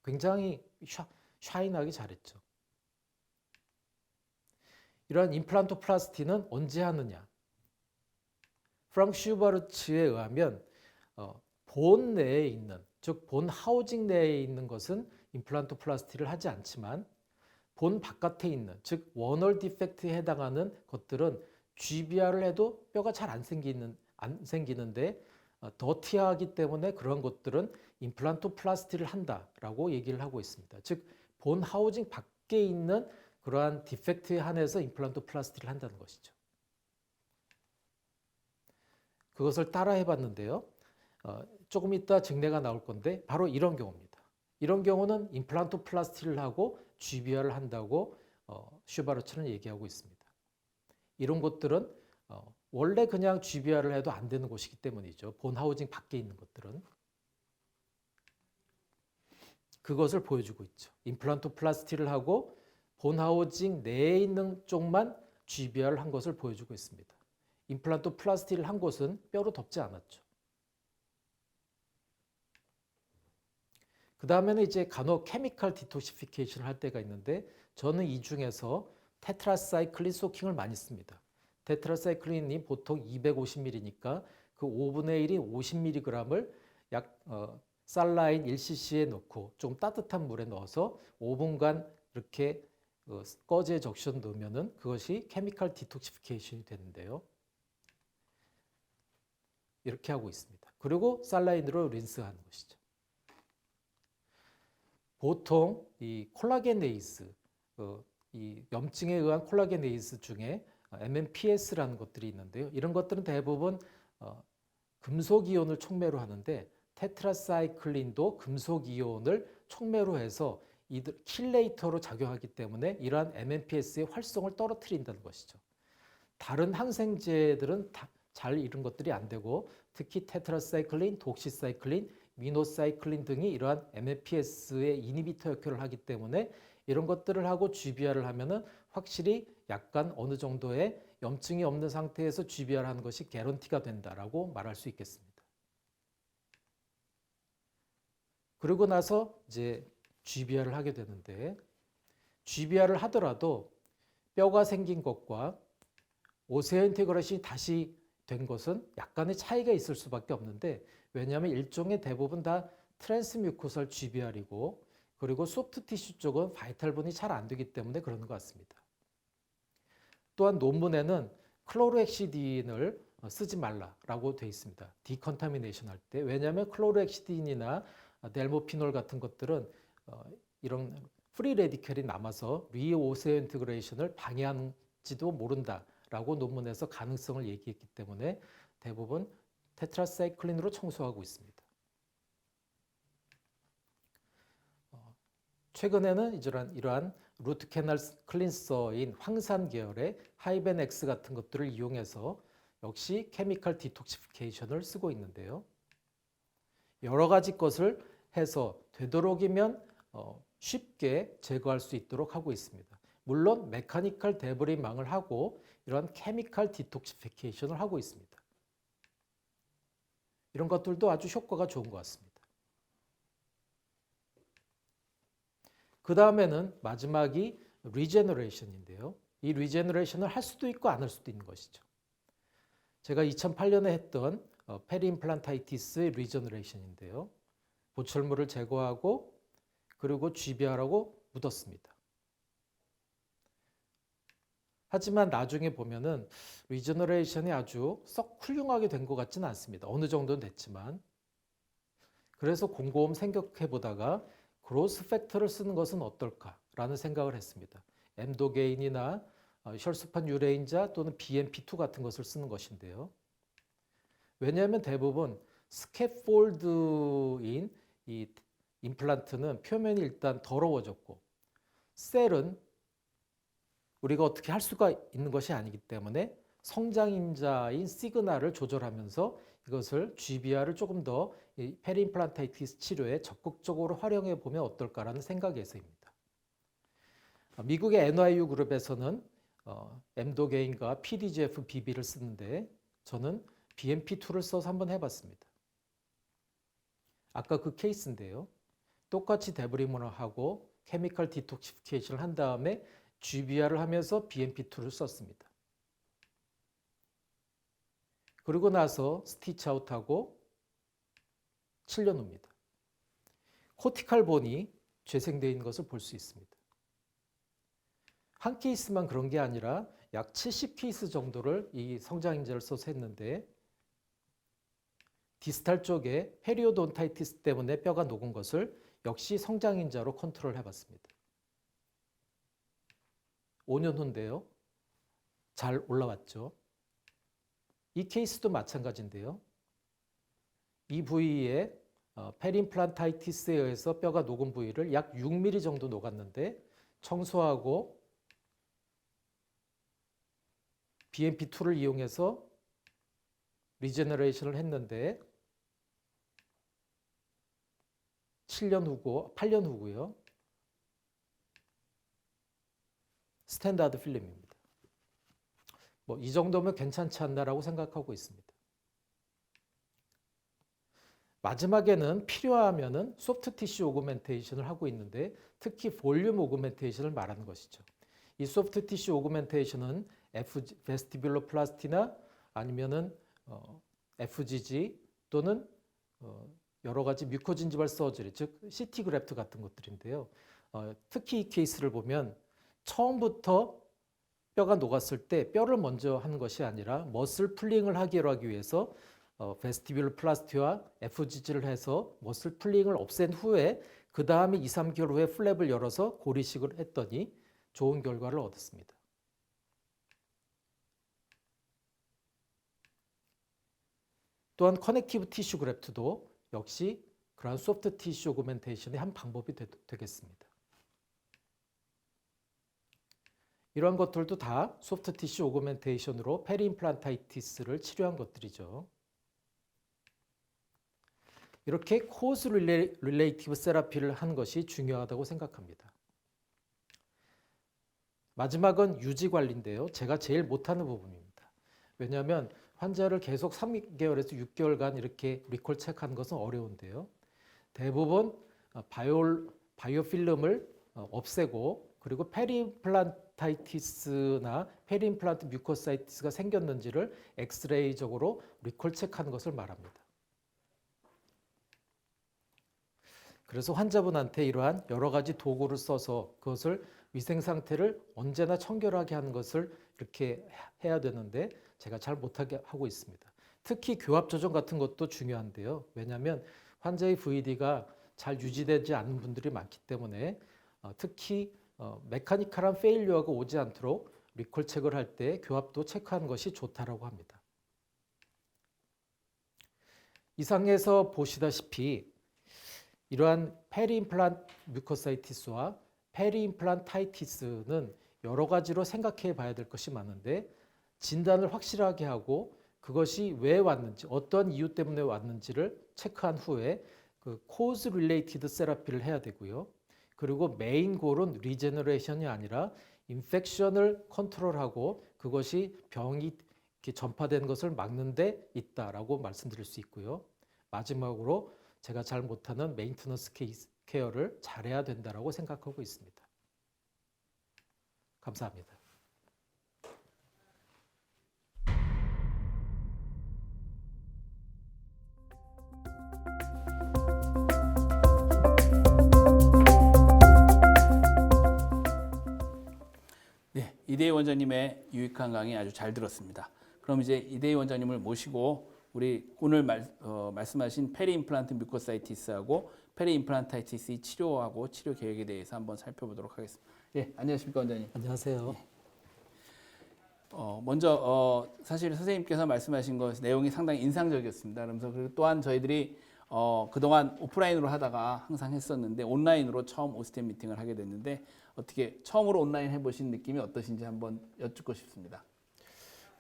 굉장히 샤인하게 잘했죠. 이러한 임플란토플라스티는 언제 하느냐? 프랑크 슈바르츠에 의하면 본 내에 있는, 즉 본 하우징 내에 있는 것은 임플란토플라스티를 하지 않지만 본 바깥에 있는, 즉 원월 디펙트에 해당하는 것들은 GBR을 해도 뼈가 잘 안 생기는데 더티하기 때문에 그런 것들은 임플란토플라스티를 한다라고 얘기를 하고 있습니다. 즉 본 하우징 밖에 있는 그러한 디펙트에 한해서 임플란토플라스티를 한다는 것이죠. 그것을 따라 해봤는데요. 조금 이따 증례가 나올 건데 바로 이런 경우입니다. 이런 경우는 임플란토플라스티를 하고 GBR을 한다고 슈바르츠는 얘기하고 있습니다. 이런 것들은 원래 그냥 GBR을 해도 안 되는 곳이기 때문이죠. 본 하우징 밖에 있는 것들은. 그것을 보여주고 있죠. 임플란토플라스티를 하고 본 하우징 내에 있는 쪽만 GBR을 한 것을 보여주고 있습니다. 임플란토플라스티를 한 곳은 뼈로 덮지 않았죠. 그 다음에는 이제 간혹 케미컬 디톡시피케이션을 할 때가 있는데 저는 이 중에서 테트라사이클린 소킹을 많이 씁니다. 테트라사이클린이 보통 250ml니까 그 5분의 1인 50mg을 약 살라인 1cc에 넣고 좀 따뜻한 물에 넣어서 5분간 이렇게 꺼지에 적셔 넣으면은 그것이 케미컬 디톡시피케이션이 되는데요. 이렇게 하고 있습니다. 그리고 살라인으로 린스하는 것이죠. 보통 이 콜라겐에이스, 이 염증에 의한 콜라겐에이스 중에 MMPS라는 것들이 있는데요. 이런 것들은 대부분 금속 이온을 촉매로 하는데 테트라사이클린도 금속 이온을 촉매로 해서 이들 킬레이터로 작용하기 때문에 이러한 MMPS의 활성을 떨어뜨린다는 것이죠. 다른 항생제들은 잘 이런 것들이 안 되고 특히 테트라사이클린, 독시사이클린, 미노사이클린 등이 이러한 MMPS의 이니비터 역할을 하기 때문에 이런 것들을 하고 GBR을 하면은 확실히 약간 어느 정도의 염증이 없는 상태에서 GBR 하는 것이 개런티가 된다라고 말할 수 있겠습니다. 그러고 나서 이제 GBR을 하게 되는데 GBR을 하더라도 뼈가 생긴 것과 오세오인테그레이션이 다시 된 것은 약간의 차이가 있을 수밖에 없는데 왜냐하면 일종의 대부분 다 트랜스뮤코설 GBR이고 그리고 소프트 티슈 쪽은 바이탈분이 잘 안 되기 때문에 그런 것 같습니다. 또한 논문에는 클로로엑시딘을 쓰지 말라라고 되어 있습니다. 디컨타미네이션 할 때. 왜냐하면 클로로엑시딘이나 델모피놀 같은 것들은 이런 프리 레디컬이 남아서 리오세인테그레이션을 방해하는지도 모른다라고 논문에서 가능성을 얘기했기 때문에 대부분 테트라사이클린으로 청소하고 있습니다. 최근에는 이러한 루트 캐널 클린서인 황산 계열의 하이벤엑스 같은 것들을 이용해서 역시 케미컬 디톡시피케이션을 쓰고 있는데요. 여러 가지 것을 해서 되도록이면 쉽게 제거할 수 있도록 하고 있습니다. 물론 메카니컬 데브리망을 하고 이런 케미컬 디톡시피케이션을 하고 있습니다. 이런 것들도 아주 효과가 좋은 것 같습니다. 그 다음에는 마지막이 리제너레이션인데요. 이 리제너레이션을 할 수도 있고 안 할 수도 있는 것이죠. 제가 2008년에 했던 페리임플란타이티스의 리제너레이션인데요. 보철물을 제거하고 그리고 GBR하고 묻었습니다. 하지만 나중에 보면은 리제너레이션이 아주 썩 훌륭하게 된 것 같지는 않습니다. 어느 정도는 됐지만. 그래서 곰곰 생각해 보다가 그로스 팩터를 쓰는 것은 어떨까라는 생각을 했습니다. 엠도게인이나 혈소판 유레인자 또는 BMP2 같은 것을 쓰는 것인데요. 왜냐하면 대부분 스캐폴드인 이 임플란트는 표면이 일단 더러워졌고 셀은 우리가 어떻게 할 수가 있는 것이 아니기 때문에 성장인자인 시그널을 조절하면서 이것을 GBR을 조금 더 페리임플란타이티스 치료에 적극적으로 활용해 보면 어떨까라는 생각에서입니다. 미국의 NYU 그룹에서는 엠도게인과 PDGF-BB를 쓰는데 저는 BMP2를 써서 한번 해봤습니다. 아까 그 케이스인데요. 똑같이 데브리머를 하고 케미컬 디톡시피케이션을 한 다음에 GBR을 하면서 BMP2를 썼습니다. 그리고 나서 스티치 아웃하고 7년 후입니다. 코티칼 본이 재생되어 있는 것을 볼 수 있습니다. 한 케이스만 그런 게 아니라 약 70케이스 정도를 이 성장인자를 써서 했는데 디스탈 쪽에 페리오돈타이티스 때문에 뼈가 녹은 것을 역시 성장인자로 컨트롤 해봤습니다. 5년 후인데요. 잘 올라왔죠. 이 케이스도 마찬가지인데요. 이 부위에 페리임플란타이티스에 의해서 뼈가 녹은 부위를 약 6mm 정도 녹았는데 청소하고 BMP2를 이용해서 리제너레이션을 했는데 8년 후고요. 스탠다드 필름입니다. 뭐 이 정도면 괜찮지 않나라고 생각하고 있습니다. 마지막에는 필요하면은 소프트 티슈 오그멘테이션을 하고 있는데 특히 볼륨 오그멘테이션을 말하는 것이죠. 이 소프트 티슈 오그멘테이션은 베스티뷸로플라스티나 아니면은 FGG 또는 여러 가지 뮤코진지발 서저리, 즉 CT 그래프트 같은 것들인데요. 특히 이 케이스를 보면 처음부터 뼈가 녹았을 때 뼈를 먼저 하는 것이 아니라 머슬 풀링을 하기 위해서 베스티뷸로플라스티와 FGG를 해서 머슬 풀링을 없앤 후에 그 다음에 2, 3개월 후에 플랩을 열어서 고리식을 했더니 좋은 결과를 얻었습니다. 또한 커넥티브 티슈 그래프트도 역시 그러한 소프트 티슈 오그멘테이션의 한 방법이 되겠습니다. 이러한 것들도 다 소프트 티슈 오그멘테이션으로 페리임플란타이티스를 치료한 것들이죠. 이렇게 코스 릴레이티브 세라피를 한 것이 중요하다고 생각합니다. 마지막은 유지 관리인데요. 제가 제일 못하는 부분입니다. 왜냐하면 환자를 계속 3개월에서 6개월간 이렇게 리콜 체크하는 것은 어려운데요. 대부분 바이오필름을 없애고 그리고 페리임플란타이티스나 페리임플란트 뮤코사이티스가 생겼는지를 엑스레이적으로 리콜 체크하는 것을 말합니다. 그래서 환자분한테 이러한 여러 가지 도구를 써서 그것을 위생 상태를 언제나 청결하게 하는 것을 이렇게 해야 되는데 제가 잘 못하게 하고 있습니다. 특히 교합 조정 같은 것도 중요한데요. 왜냐하면 환자의 VD가 잘 유지되지 않는 분들이 많기 때문에 특히 메카니컬한 페일류어가 오지 않도록 리콜 체크를 할 때 교합도 체크하는 것이 좋다라고 합니다. 이상에서 보시다시피 이러한 페리임플란트 뮤코사이티스와 페리임플란타이티스는 여러 가지로 생각해 봐야 될 것이 많은데 진단을 확실하게 하고 그것이 왜 왔는지 어떤 이유 때문에 왔는지를 체크한 후에 그 코즈 릴레이티드 세라피를 해야 되고요. 그리고 메인 골은 리제너레이션이 아니라 인펙션을 컨트롤하고 그것이 병이 이렇게 전파되는 것을 막는 데 있다라고 말씀드릴 수 있고요. 마지막으로 제가 잘 못하는 메인테너스 케어를 잘해야 된다라고 생각하고 있습니다. 감사합니다. 네, 이대희 원장님의 유익한 강의 아주 잘 들었습니다. 그럼 이제 이대희 원장님을 모시고 우리 오늘 말씀하신 페리임플란트 뮤코사이티스하고 페리임플란타이티스 치료하고 치료 계획에 대해서 한번 살펴보도록 하겠습니다. 예, 안녕하십니까 원장님. 안녕하세요. 먼저 사실 선생님께서 말씀하신 것 내용이 상당히 인상적이었습니다. 그러면서 그리고 또한 저희들이 그동안 오프라인으로 하다가 항상 했었는데 온라인으로 처음 오스템 미팅을 하게 됐는데 어떻게 처음으로 온라인 해보신 느낌이 어떠신지 한번 여쭙고 싶습니다.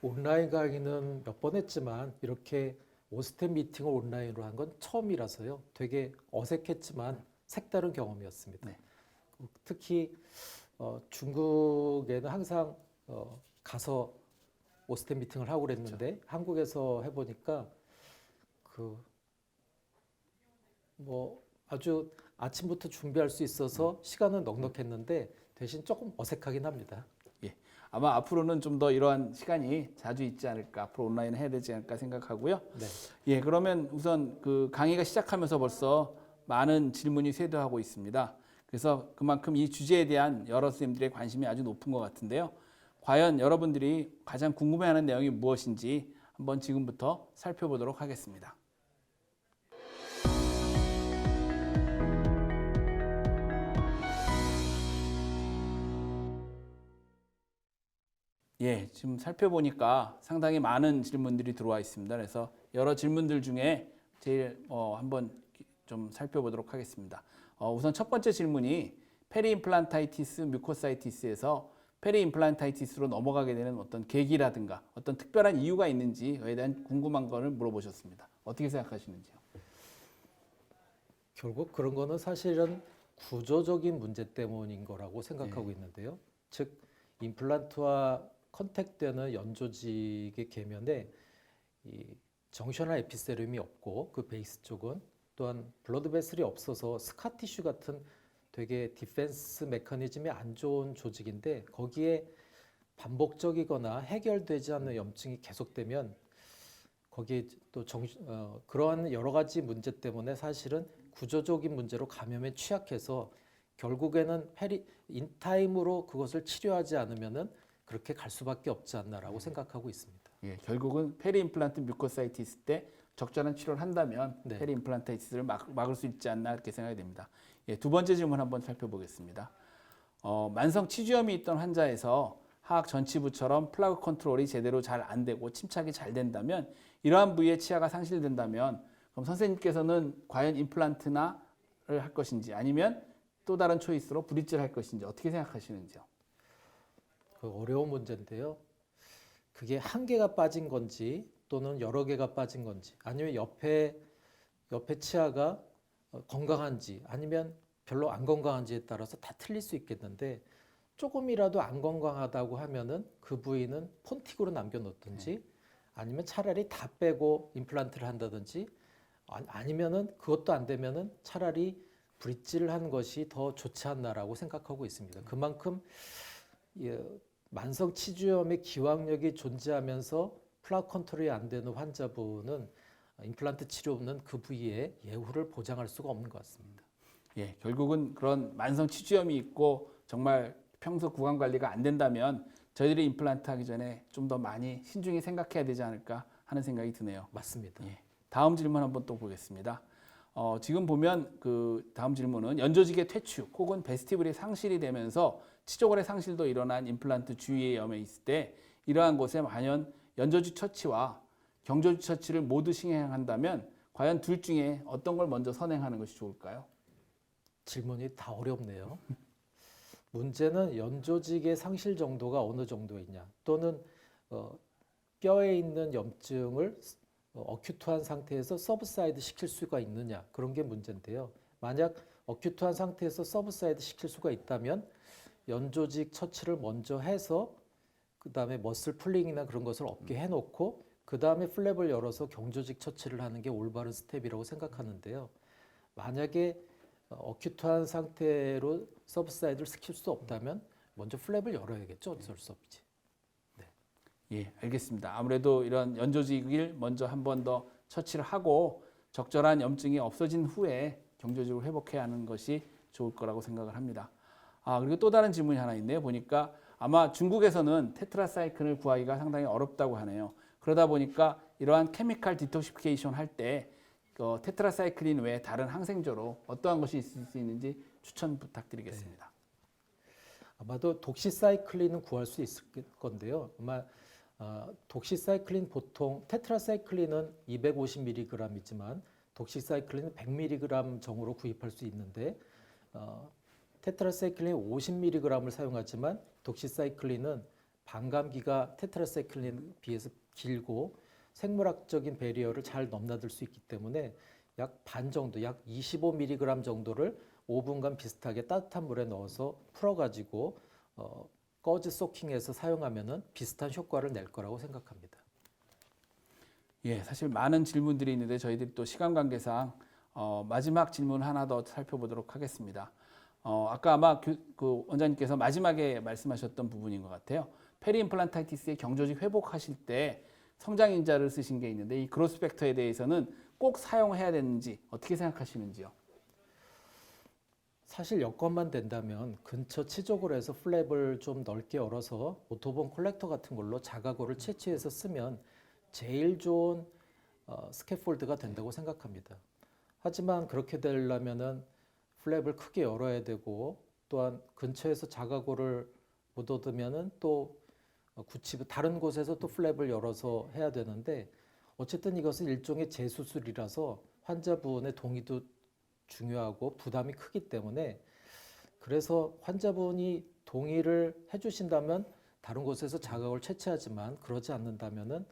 온라인 강의는 몇 번 했지만 이렇게 오스템 미팅을 온라인으로 한 건 처음이라서요. 되게 어색했지만 색다른 경험이었습니다. 네. 특히 중국에는 항상 가서 오스템 미팅을 하고 그랬는데 그렇죠. 한국에서 해보니까 뭐 아주 아침부터 준비할 수 있어서 시간은 넉넉했는데 대신 조금 어색하긴 합니다. 예. 아마 앞으로는 좀 더 이러한 시간이 자주 있지 않을까, 앞으로 온라인 해야 되지 않을까 생각하고요. 네. 예, 그러면 우선 그 강의가 시작하면서 벌써 많은 질문이 쇄도하고 있습니다. 그래서 그만큼 이 주제에 대한 여러 선생님들의 관심이 아주 높은 것 같은데요. 과연 여러분들이 가장 궁금해하는 내용이 무엇인지 한번 지금부터 살펴보도록 하겠습니다. 예, 지금 살펴보니까 상당히 많은 질문들이 들어와 있습니다. 그래서 여러 질문들 중에 제일 한번 좀 살펴보도록 하겠습니다. 우선 첫 번째 질문이 페리임플란타이티스 뮤코사이티스에서 페리임플란타이티스로 넘어가게 되는 어떤 계기라든가 어떤 특별한 이유가 있는지에 대한 궁금한 거를 물어보셨습니다. 어떻게 생각하시는지요? 결국 그런 거는 사실은 구조적인 문제 때문인 거라고 생각하고 있는데요. 즉 임플란트와 컨택되는 연조직의 계면에 이 정션할 에피세륨이 없고 그 베이스 쪽은 또한 블러드 베슬이 없어서 스카티슈 같은 되게 디펜스 메커니즘이 안 좋은 조직인데 거기에 반복적이거나 해결되지 않는 염증이 계속되면 거기에 또 그러한 여러 가지 문제 때문에 사실은 구조적인 문제로 감염에 취약해서 결국에는 인타임으로 그것을 치료하지 않으면은 그렇게 갈 수밖에 없지 않나라고 생각하고 있습니다. 예, 결국은 페리임플란트 뮤코사이티스 때 적절한 치료를 한다면 네. 페리임플란타이티스를 막을 수 있지 않나 이렇게 생각이 됩니다. 예, 두 번째 질문 한번 살펴보겠습니다. 만성 치주염이 있던 환자에서 하악 전치부처럼 플라그 컨트롤이 제대로 잘 안 되고 침착이 잘 된다면 이러한 부위의 치아가 상실된다면 그럼 선생님께서는 과연 임플란트나를 할 것인지 아니면 또 다른 초이스로 브릿지를 할 것인지 어떻게 생각하시는지요? 그 어려운 문제인데요. 그게 한 개가 빠진 건지 또는 여러 개가 빠진 건지 아니면 옆에 치아가 건강한지 아니면 별로 안 건강한지에 따라서 다 틀릴 수 있겠는데 조금이라도 안 건강하다고 하면은 그 부위는 폰틱으로 남겨놓든지 아니면 차라리 다 빼고 임플란트를 한다든지 아니면은 그것도 안 되면은 차라리 브릿지를 하는 것이 더 좋지 않나라고 생각하고 있습니다. 그만큼 만성 치주염의 기왕력이 존재하면서 플라그 컨트롤이 안 되는 환자분은 임플란트 치료 없는 그 부위에 예후를 보장할 수가 없는 것 같습니다. 예, 결국은 그런 만성 치주염이 있고 정말 평소 구강 관리가 안 된다면 저희들이 임플란트 하기 전에 좀 더 많이 신중히 생각해야 되지 않을까 하는 생각이 드네요. 맞습니다. 예, 다음 질문 한번 또 보겠습니다. 지금 보면 그 다음 질문은 연조직의 퇴축 혹은 베스티블이 상실이 되면서 치조골의 상실도 일어난 임플란트 주위의 염에 있을 때 이러한 곳에 과연 연조직 처치와 경조직 처치를 모두 시행한다면 과연 둘 중에 어떤 걸 먼저 선행하는 것이 좋을까요? 질문이 다 어렵네요. 문제는 연조직의 상실 정도가 어느 정도이냐 또는 뼈에 있는 염증을 어큐트한 상태에서 서브사이드 시킬 수가 있느냐 그런 게 문제인데요. 만약 어큐트한 상태에서 서브사이드 시킬 수가 있다면 연조직 처치를 먼저 해서 그 다음에 머슬 풀링이나 그런 것을 없게 해놓고 그 다음에 플랩을 열어서 경조직 처치를 하는 게 올바른 스텝이라고 생각하는데요. 만약에 어큐트한 상태로 서브사이드를 시킬 수 없다면 먼저 플랩을 열어야겠죠. 어쩔 수 없지. 예, 알겠습니다. 아무래도 이런 연조직을 먼저 한 번 더 처치를 하고 적절한 염증이 없어진 후에 경조직을 회복해야 하는 것이 좋을 거라고 생각을 합니다. 그리고 또 다른 질문이 하나 있네요. 보니까 아마 중국에서는 테트라사이클을 구하기가 상당히 어렵다고 하네요. 그러다 보니까 이러한 케미칼 디톡시피케이션 할 때 테트라사이클린 외에 다른 항생제로 어떠한 것이 있을 수 있는지 추천 부탁드리겠습니다. 아마도 독시사이클린은 구할 수 있을 건데요. 아마 독시사이클린 보통 테트라사이클린은 250mg이지만 독시사이클린은 100mg 정으로 구입할 수 있는데 테트라사이클린 50mg을 사용하지만 독시사이클린은 반감기가 테트라사이클린에 비해서 길고 생물학적인 배리어를 잘 넘나들 수 있기 때문에 약 반 정도, 약 25mg 정도를 5분간 비슷하게 따뜻한 물에 넣어서 풀어가지고 꺼즈 소킹해서 사용하면은 비슷한 효과를 낼 거라고 생각합니다. 예, 사실 많은 질문들이 있는데 저희들이 또 시간 관계상 마지막 질문 하나 더 살펴보도록 하겠습니다. 아까 아마 그 원장님께서 마지막에 말씀하셨던 부분인 것 같아요. 페리 임플란타이티스의 경조직 회복하실 때 성장 인자를 쓰신 게 있는데 이 그로스 팩터에 대해서는 꼭 사용해야 되는지 어떻게 생각하시는지요? 사실 여건만 된다면 근처 치족으로 해서 플랩을 좀 넓게 열어서 오토본 콜렉터 같은 걸로 자가고를 채취해서 쓰면 제일 좋은 스캐폴드가 된다고 생각합니다. 하지만 그렇게 되려면은 플랩을 크게 열어야 되고 또한 근처에서 자가고를 못 얻으면은 또 다른 곳에서 또 플랩을 열어서 해야 되는데 어쨌든 이것은 일종의 재수술이라서 환자분의 동의도 중요하고 부담이 크기 때문에 그래서 환자분이 동의를 해주신다면 다른 곳에서 자각을 채취하지만 그러지 않는다면은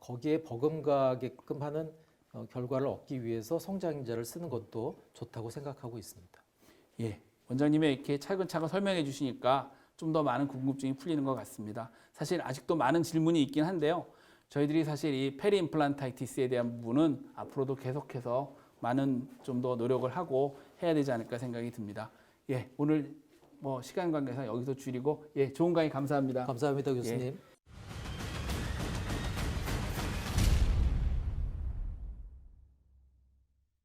거기에 버금가게끔 하는 결과를 얻기 위해서 성장인자를 쓰는 것도 좋다고 생각하고 있습니다. 예, 원장님의 이렇게 차근차근 설명해 주시니까 좀 더 많은 궁금증이 풀리는 것 같습니다. 사실 아직도 많은 질문이 있긴 한데요. 저희들이 사실 이 페리 임플란타이티스에 대한 부분은 앞으로도 계속해서 많은 좀 더 노력을 하고 해야 되지 않을까 생각이 듭니다. 예, 오늘 뭐 시간 관계상 여기서 줄이고 예, 좋은 강의 감사합니다. 감사합니다, 교수님. 예.